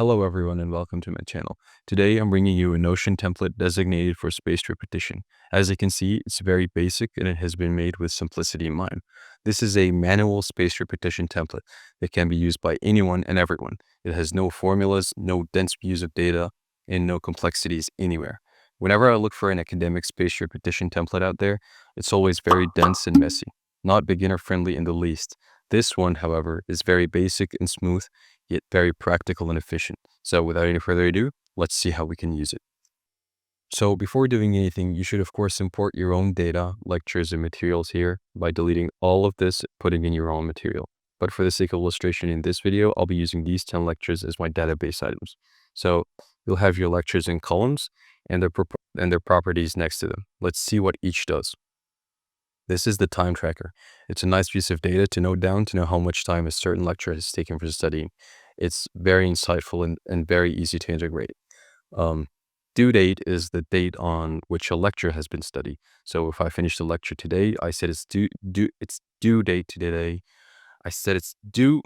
Hello everyone and welcome to my channel. Today I'm bringing you a Notion template designated for spaced repetition. As you can see, it's very basic and it has been made with simplicity in mind. This is a manual spaced repetition template that can be used by anyone and everyone. It has no formulas, no dense views of data, and no complexities anywhere. Whenever I look for an academic spaced repetition template out there, it's always very dense and messy, not beginner friendly in the least. This one, however, is very basic and smooth, yet very practical and efficient. So without any further ado, let's see how we can use it. So before doing anything, you should of course import your own data, lectures, and materials here by deleting all of this, putting in your own material. But for the sake of illustration in this video, I'll be using these 10 lectures as my database items. So you'll have your lectures in columns and their properties next to them. Let's see what each does. This is the time tracker. It's a nice piece of data to note down to know how much time a certain lecture has taken for studying. It's very insightful and very easy to integrate. Due date is the date on which a lecture has been studied. So if I finish the lecture today, I said it's due date to today. I said it's due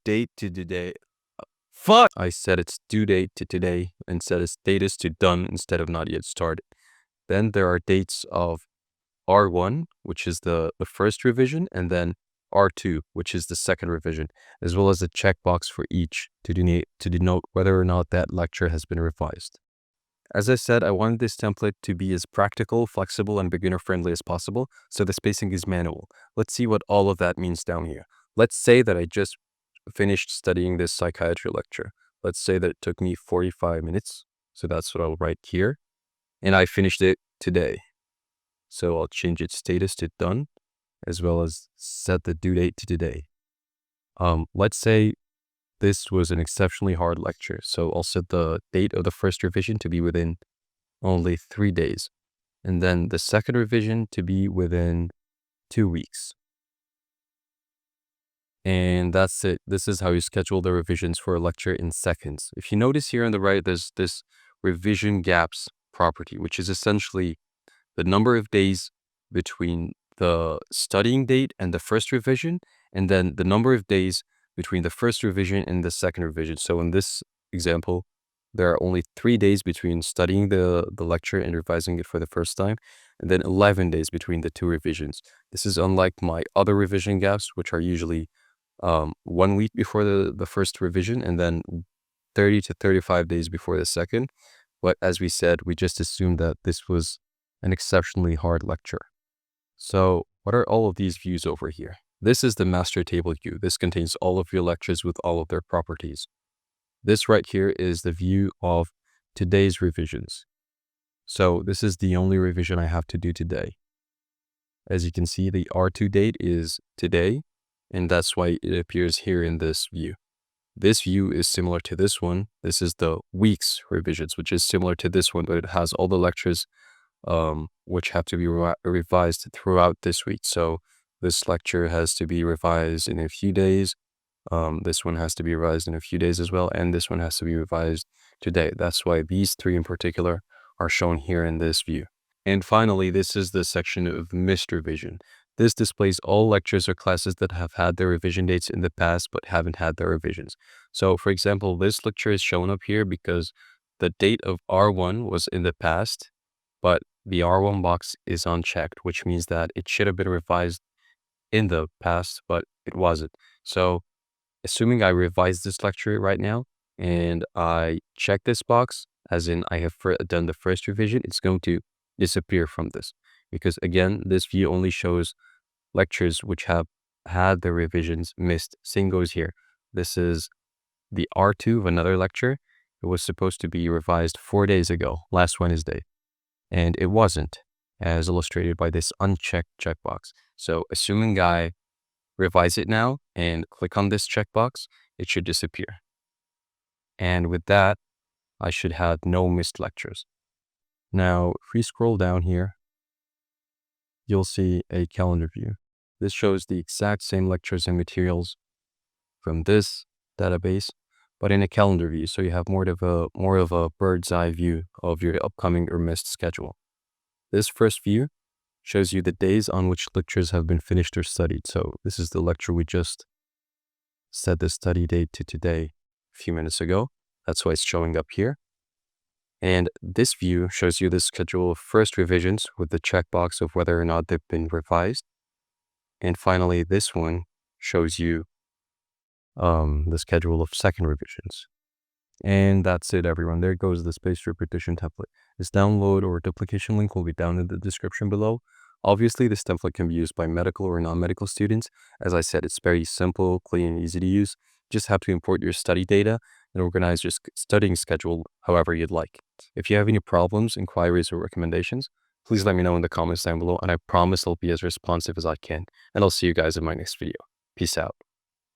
date to today. Fuck! I said it's due date to today and set its status to done instead of not yet started. Then there are dates of R1, which is the first revision, and then R2, which is the second revision, as well as a checkbox for each to denote whether or not that lecture has been revised. As I said, I wanted this template to be as practical, flexible, and beginner-friendly as possible, so the spacing is manual. Let's see what all of that means down here. Let's say that I just finished studying this psychiatry lecture. Let's say that it took me 45 minutes, so that's what I'll write here, and I finished it today. So I'll change its status to done, as well as set the due date to today. Let's say this was an exceptionally hard lecture. So I'll set the date of the first revision to be within only 3 days. And then the second revision to be within 2 weeks. And that's it. This is how you schedule the revisions for a lecture in seconds. If you notice here on the right, there's this revision gaps property, which is essentially the number of days between the studying date and the first revision, and then the number of days between the first revision and the second revision. So in this example, there are only 3 days between studying the lecture and revising it for the first time, and then 11 days between the two revisions. This is unlike my other revision gaps, which are usually 1 week before the first revision, and then 30 to 35 days before the second. But as we said, we just assumed that this was an exceptionally hard lecture. So what are all of these views over here? This is the master table view. This contains all of your lectures with all of their properties. This right here is the view of today's revisions. So this is the only revision I have to do today. As you can see, the R2 date is today, and that's why it appears here in this view. This view is similar to this one. This is the week's revisions, which is similar to this one, but it has all the lectures which have to be revised throughout this week. So this lecture has to be revised in a few days. This one has to be revised in a few days as well. And this one has to be revised today. That's why these three in particular are shown here in this view. And finally, this is the section of missed revision. This displays all lectures or classes that have had their revision dates in the past but haven't had their revisions. So for example, this lecture is shown up here because the date of R1 was in the past, but the R1 box is unchecked, which means that it should have been revised in the past, but it wasn't. So assuming I revise this lecture right now and I check this box, as in I have done the first revision, it's going to disappear from this. Because again, this view only shows lectures which have had their revisions missed. Same goes here. This is the R2 of another lecture. It was supposed to be revised 4 days ago, last Wednesday. And it wasn't, as illustrated by this unchecked checkbox. So assuming I revise it now and click on this checkbox, it should disappear. And with that, I should have no missed lectures. Now, if we scroll down here, you'll see a calendar view. This shows the exact same lectures and materials from this database, but in a calendar view, so you have more of a bird's eye view of your upcoming or missed schedule. This first view shows you the days on which lectures have been finished or studied. So this is the lecture we just set the study date to today a few minutes ago. That's why it's showing up here. And this view shows you the schedule of first revisions with the checkbox of whether or not they've been revised. And finally, this one shows you the schedule of second revisions. And that's it, everyone. There goes the spaced repetition template. This download or duplication link will be down in the description below. Obviously, this template can be used by medical or non-medical students. As I said, it's very simple, clean, and easy to use. Just have to import your study data and organize your studying schedule however you'd like. If you have any problems, inquiries, or recommendations, please let me know in the comments down below, and I promise I'll be as responsive as I can. And I'll see you guys in my next video. Peace out.